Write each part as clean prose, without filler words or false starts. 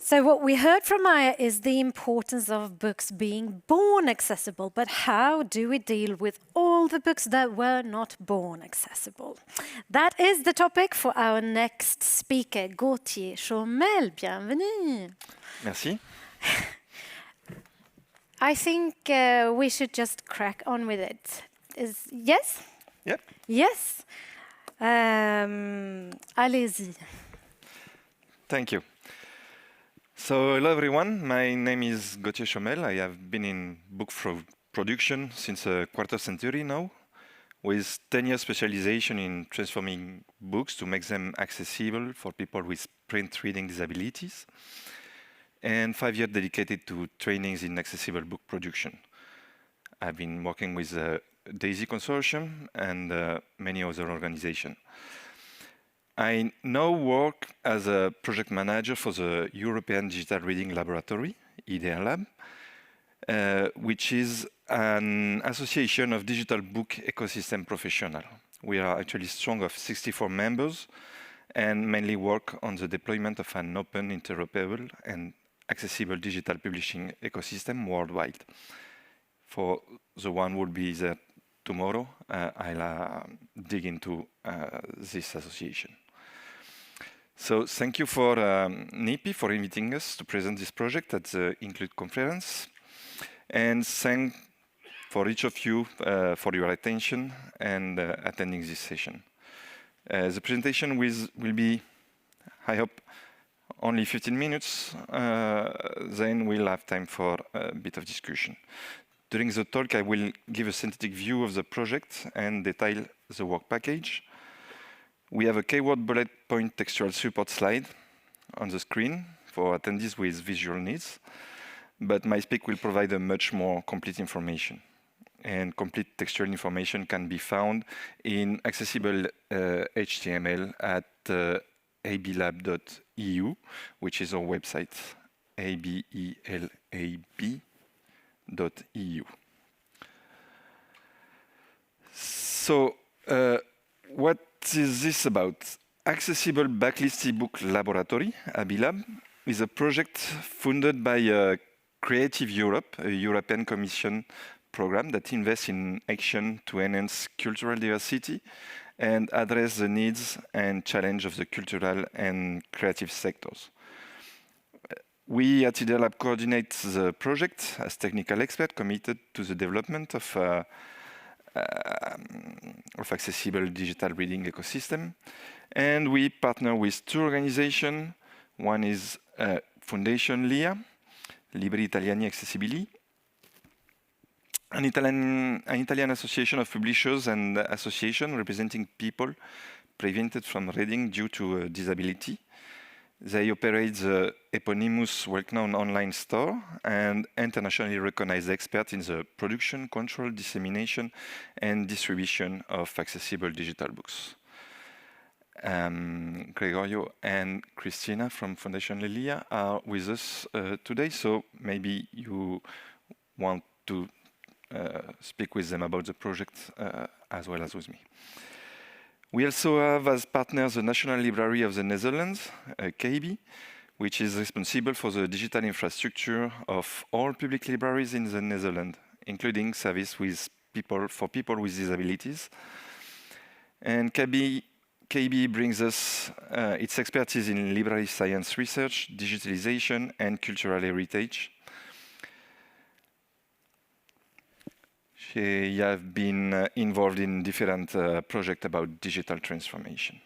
So what we heard from Maya is the importance of books being born accessible, but how do we deal with all the books that were not born accessible? That is the topic for our next speaker, Gautier Chomel. Bienvenue. Merci. I think we should just crack on with it. Yes? Yep. Yes. Allez-y. Thank you. So, hello everyone. My name is Gautier Chomel. I have been in book production since a quarter century now, with 10 years specialization in transforming books to make them accessible for people with print reading disabilities, and 5 years dedicated to trainings in accessible book production. I've been working with the DAISY Consortium and many other organizations. I now work as a project manager for the European Digital Reading Laboratory, EDR Lab, which is an association of digital book ecosystem professionals. We are actually strong of 64 members and mainly work on the deployment of an open, interoperable, and accessible digital publishing ecosystem worldwide. For the one who will be there tomorrow, I'll dig into this association. So thank you for NIPI for inviting us to present this project at the Include conference. And thank for each of you for your attention and attending this session. The presentation will be, I hope, only 15 minutes. Then we'll have time for a bit of discussion. During the talk, I will give a synthetic view of the project and detail the work package. We have a keyword bullet point textual support slide on the screen for attendees with visual needs, but my speak will provide a much more complete information. And complete textual information can be found in accessible HTML at ablab.eu, which is our website, abelab.eu. So, what is this about? Accessible Backlist eBook Laboratory, ABLab, is a project funded by Creative Europe, a European Commission program that invests in action to enhance cultural diversity and address the needs and challenge of the cultural and creative sectors. We at EDR Lab coordinate the project as technical experts committed to the development of accessible digital reading ecosystem. And we partner with two organizations. One is Foundation LIA, Libri Italiani Accessibili, an Italian association of publishers and association representing people prevented from reading due to disability. They operate the eponymous, well-known online store and internationally recognized expert in the production, control, dissemination, and distribution of accessible digital books. Gregorio and Christina from Foundation Lelia are with us today, so maybe you want to speak with them about the project as well as with me. We also have as partners the National Library of the Netherlands, KB, which is responsible for the digital infrastructure of all public libraries in the Netherlands, including service for people with disabilities. And KB brings us its expertise in library science research, digitalization, and cultural heritage. She has been involved in different projects about digital transformation.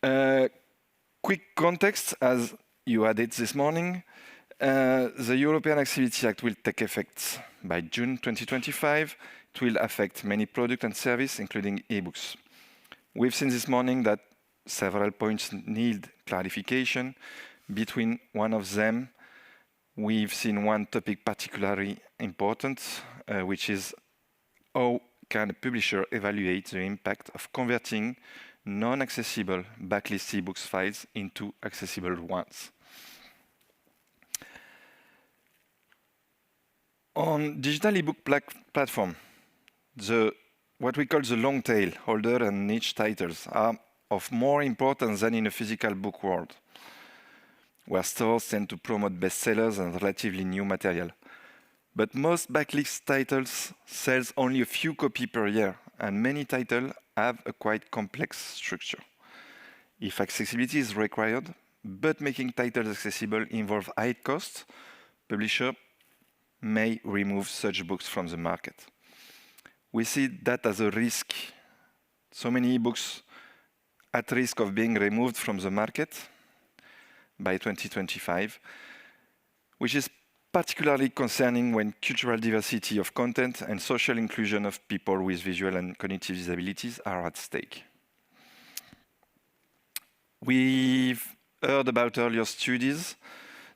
Quick context, as you had it this morning, the European Accessibility Act will take effect by June 2025. It will affect many products and services, including e-books. We've seen this morning that several points need clarification. Between one of them, we've seen one topic particularly important, which is how can a publisher evaluate the impact of converting non-accessible backlist ebooks files into accessible ones. On digital ebook platform, what we call the long tail, older and niche titles are of more importance than in a physical book world. where stores tend to promote bestsellers and relatively new material. But most backlist titles sells only a few copies per year, and many titles have a quite complex structure. If accessibility is required, but making titles accessible involves high costs, publisher may remove such books from the market. We see that as a risk. So many ebooks at risk of being removed from the market by 2025, which is particularly concerning when cultural diversity of content and social inclusion of people with visual and cognitive disabilities are at stake. We've heard about earlier studies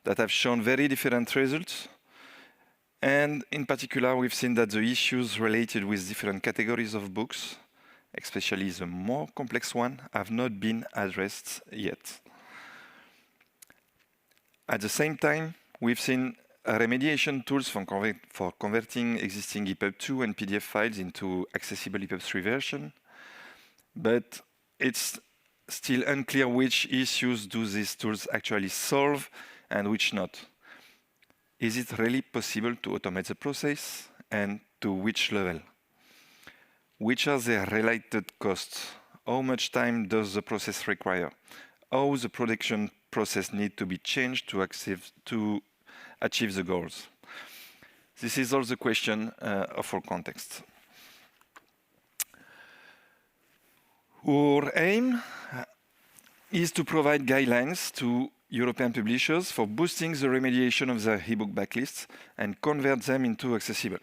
that have shown very different results. And in particular, we've seen that the issues related with different categories of books, especially the more complex one, have not been addressed yet. At the same time, we've seen remediation tools for converting existing EPUB 2 and PDF files into accessible EPUB 3 version, but it's still unclear which issues do these tools actually solve and which not. Is it really possible to automate the process, and to which level? Which are the related costs? How much time does the process require? How the production process need to be changed to achieve the goals? This is all the question of our context. Our aim is to provide guidelines to European publishers for boosting the remediation of their ebook backlists and convert them into accessible.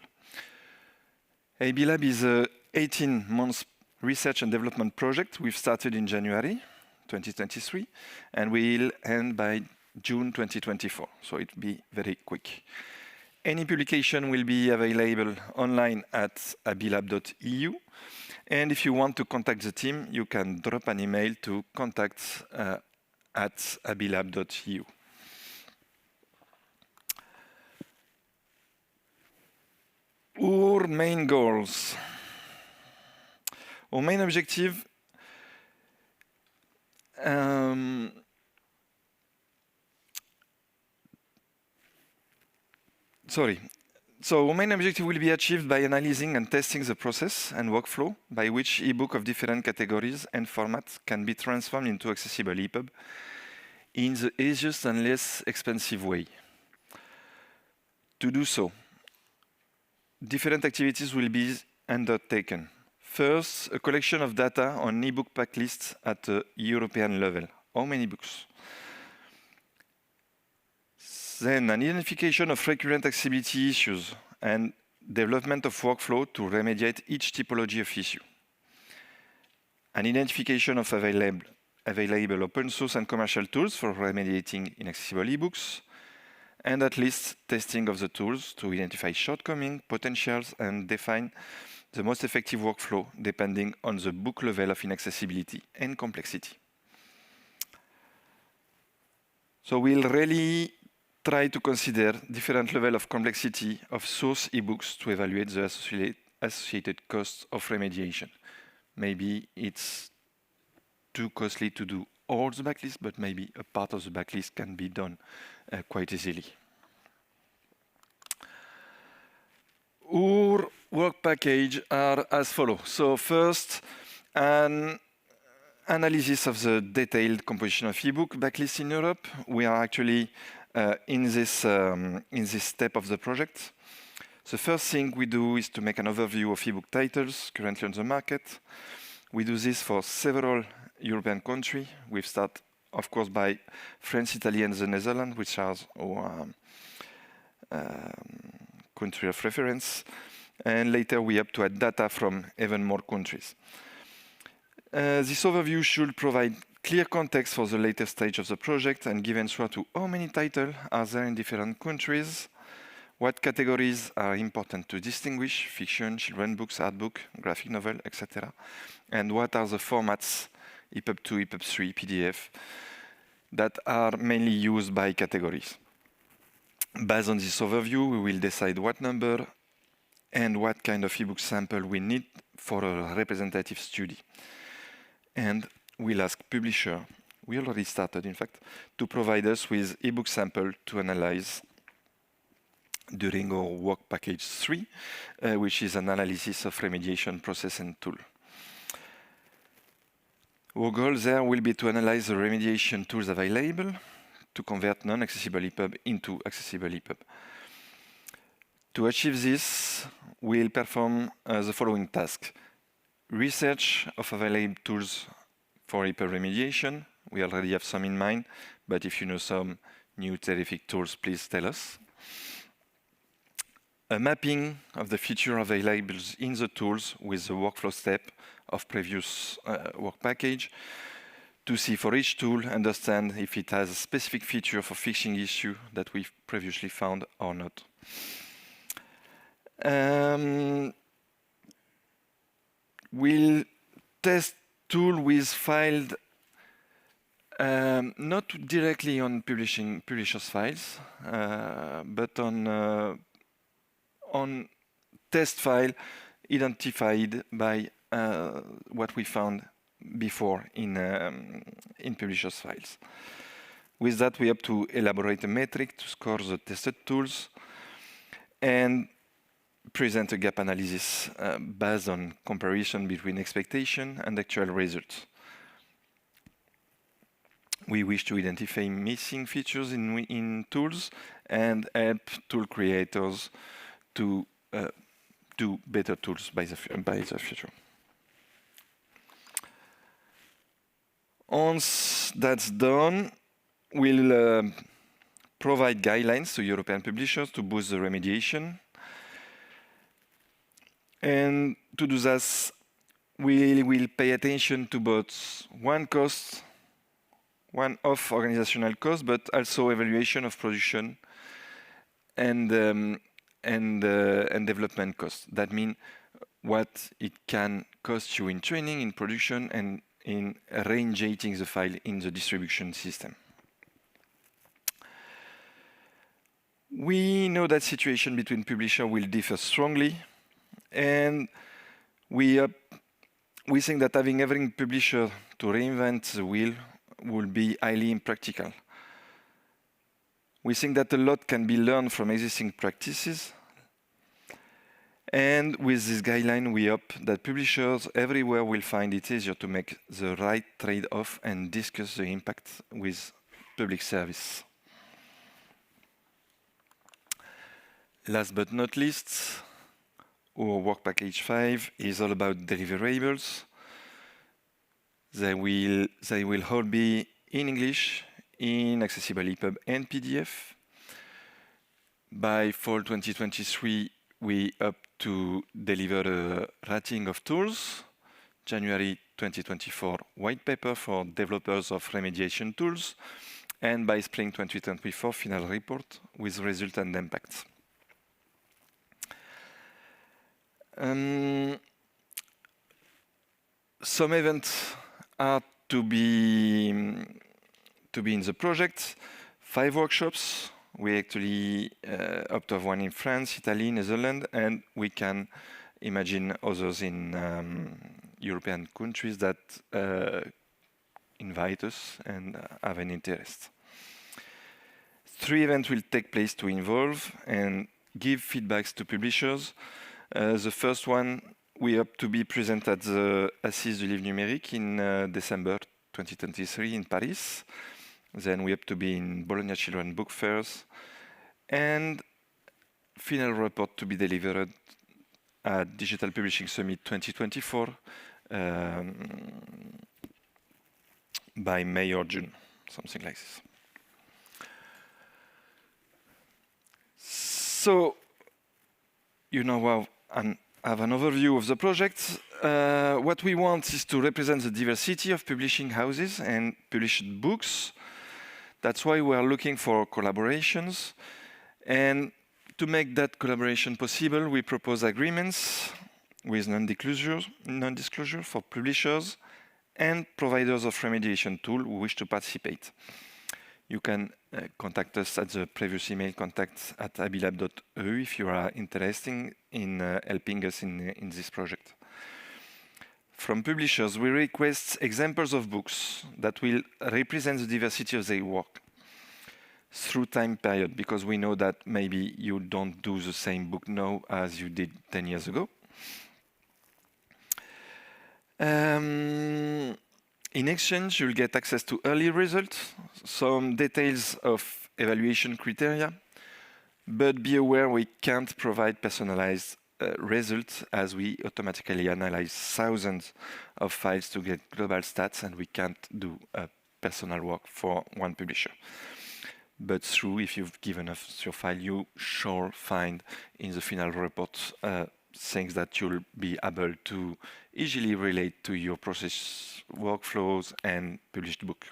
AB Lab is a 18-month research and development project we've started in January 2023, and will end by June 2024, so it'll be very quick. Any publication will be available online at abilab.eu, and if you want to contact the team, you can drop an email to contact@abilab.eu. Our main goals. Our main objective So our main objective will be achieved by analyzing and testing the process and workflow by which ebook of different categories and formats can be transformed into accessible EPUB in the easiest and less expensive way. To do so, different activities will be undertaken. First, a collection of data on ebook backlists at a European level. How many books? Then an identification of recurrent accessibility issues and development of workflow to remediate each typology of issue. An identification of available open source and commercial tools for remediating inaccessible ebooks, and at least testing of the tools to identify shortcomings, potentials, and define the most effective workflow depending on the book level of inaccessibility and complexity. So we'll really try to consider different levels of complexity of source ebooks to evaluate the associated costs of remediation. Maybe it's too costly to do all the backlist, but maybe a part of the backlist can be done quite easily. Our work package are as follows. So first, an analysis of the detailed composition of ebook backlist in Europe. We are actually in this step of the project. The first thing we do is to make an overview of ebook titles currently on the market. We do this for several European countries. We start, of course, by France, Italy, and the Netherlands, which are our country of reference. And later we up to add data from even more countries. This overview should provide clear context for the later stage of the project and give answer to how many titles are there in different countries, what categories are important to distinguish, fiction, children's books, art book, graphic novel, etc. And what are the formats, EPUB 2, EPUB 3, PDF, that are mainly used by categories. Based on this overview, we will decide what number and what kind of ebook sample we need for a representative study. And we'll ask publisher we already started, in fact, to provide us with ebook sample to analyze during our work package 3, which is an analysis of remediation process and tool. Our goal there will be to analyze the remediation tools available to convert non-accessible EPUB into accessible EPUB. To achieve this, we'll perform the following task. Research of available tools for EPUB remediation. We already have some in mind, but if you know some new terrific tools, please tell us. A mapping of the feature available in the tools with the workflow step of previous work package to see for each tool, understand if it has a specific feature for fixing issue that we've previously found or not. We'll test tool with filed not directly on publishers files, but on test file identified by what we found before in publishers files. With that, we have to elaborate a metric to score the tested tools and present a gap analysis based on comparison between expectation and actual results. We wish to identify missing features in tools and help tool creators to do better tools by the future. Once that's done, we'll provide guidelines to European publishers to boost the remediation. And to do this, we will pay attention to both one-off organizational cost, but also evaluation of production and development costs. That means what it can cost you in training, in production, and in reinjecting the file in the distribution system. We know that situation between publishers will differ strongly, and we think that having every publisher to reinvent the wheel will be highly impractical. We think that a lot can be learned from existing practices. And with this guideline, we hope that publishers everywhere will find it easier to make the right trade-off and discuss the impact with public service. Last but not least, our work package 5 is all about deliverables. They will all be in English, in accessible EPUB and PDF. By fall 2023, we hope to deliver a rating of tools. January 2024, white paper for developers of remediation tools. And by spring 2024, final report with result and impact. Some events are to be in the project. 5 workshops. We actually opt of one in France, Italy, Netherlands, and we can imagine others in European countries that invite us and have an interest. 3 events will take place to involve and give feedbacks to publishers. The first one, we hope to be present at the Assises du Livre Numérique in December 2023 in Paris. Then we hope to be in Bologna Children Book Fairs. And final report to be delivered at Digital Publishing Summit 2024 by May or June, something like this. So, you now have an overview of the project. What we want is to represent the diversity of publishing houses and published books. That's why we are looking for collaborations. And to make that collaboration possible, we propose agreements with non-disclosure for publishers and providers of remediation tool who wish to participate. You can contact us at the previous email, contact@abilab.eu, if you are interested in helping us in this project. From publishers, we request examples of books that will represent the diversity of their work through time period, because we know that maybe you don't do the same book now as you did 10 years ago. In exchange, you'll get access to early results, some details of evaluation criteria, but be aware we can't provide personalized results, as we automatically analyze thousands of files to get global stats, and we can't do personal work for one publisher. But if you've given us your file, you shall find in the final report things that you'll be able to easily relate to your process workflows and published book.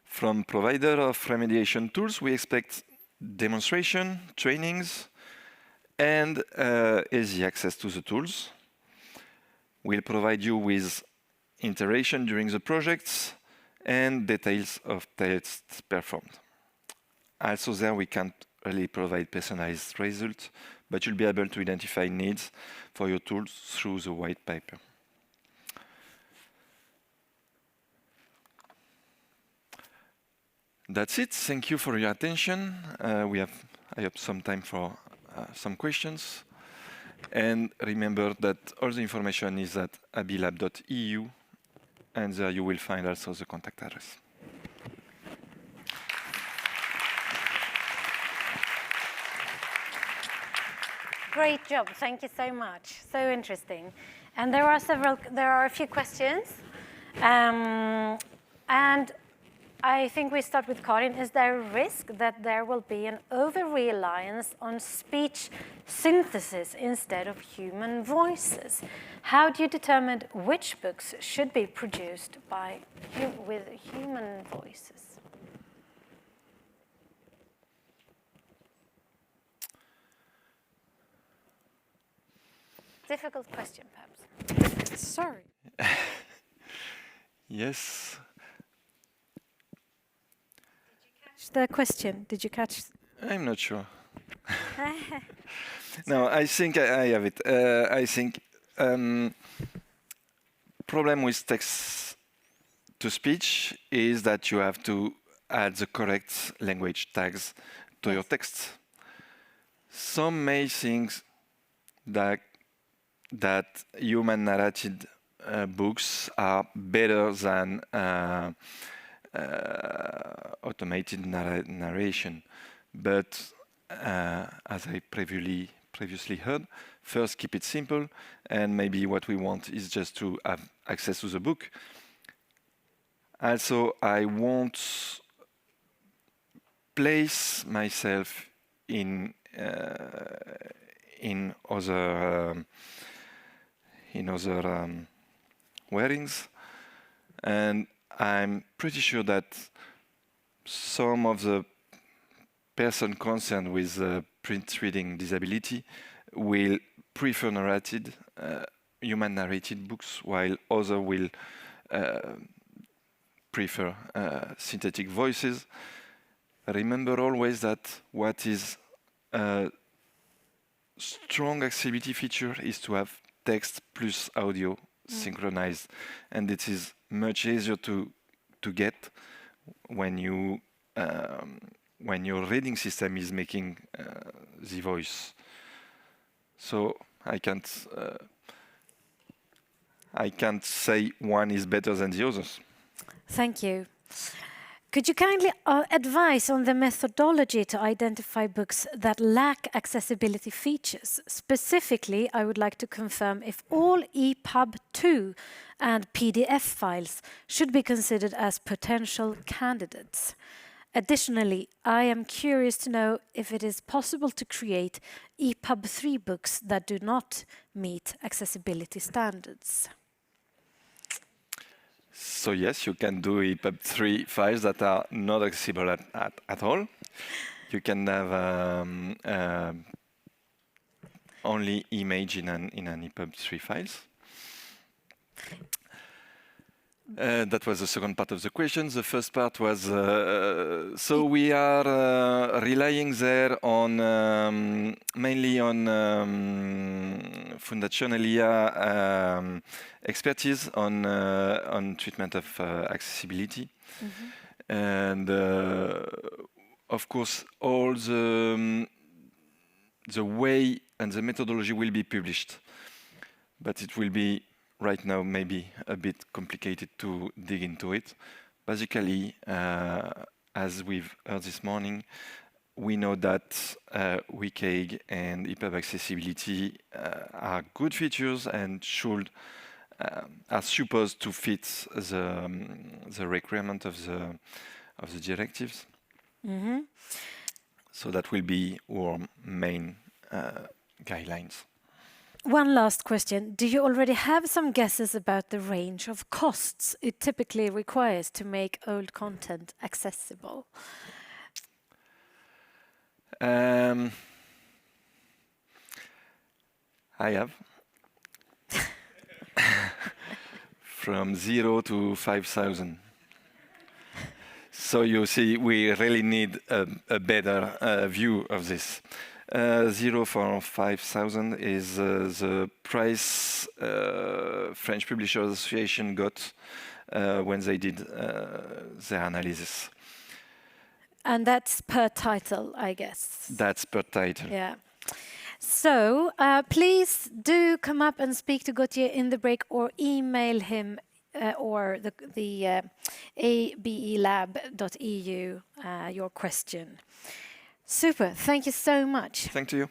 From provider of remediation tools, we expect demonstration, trainings, and easy access to the tools. We'll provide you with iteration during the projects and details of tests performed. Also there we can't really provide personalized results, but you'll be able to identify needs for your tools through the white paper. That's it. Thank you for your attention. I have some time for some questions. And remember that all the information is at abilab.eu, and there you will find also the contact address. Great job. Thank you so much. So interesting. And there are a few questions. And I think we start with Karin. Is there a risk that there will be an over-reliance on speech synthesis instead of human voices? How do you determine which books should be produced with human voices? Difficult question, perhaps. Sorry. Yes. The question, did you catch? I'm not sure. No, I think I have it. I think problem with text to speech is that you have to add the correct language tags to your text. Some may think that human narrated books are better than automated narration, but as I previously heard, first keep it simple, and maybe what we want is just to have access to the book. Also, I won't place myself in other wearings, and I'm pretty sure that some of the person concerned with print reading disability will prefer narrated, human narrated books, while others will prefer synthetic voices. Remember always that what is a strong accessibility feature is to have text plus audio synchronized, and it is much easier to get when your reading system is making the voice. So I can't say one is better than the others. Thank you. Could you kindly advise on the methodology to identify books that lack accessibility features? Specifically, I would like to confirm if all EPUB 2 and PDF files should be considered as potential candidates. Additionally, I am curious to know if it is possible to create EPUB 3 books that do not meet accessibility standards. So yes, you can do EPUB 3 files that are not accessible at all. You can have only image in an EPUB 3 files. That was the second part of the question. The first part was, so we are relying there on mainly on Fundación Elia expertise on treatment of accessibility. And of course, all the way and the methodology will be published, but it will be right now maybe a bit complicated to dig into it. Basically, as we've heard this morning, we know that WCAG and EPUB accessibility are good features and should are supposed to fit the requirement of the directives. So that will be our main guidelines. One last question. Do you already have some guesses about the range of costs it typically requires to make old content accessible? I have. From 0 to 5,000. So you see, we really need a better view of this. 0 for 5,000 is the price French Publishers Association got when they did their analysis. And that's per title, I guess. That's per title. Yeah. So please do come up and speak to Gautier in the break or email him or the abelab.eu your question. Super. Thank you so much. Thank you.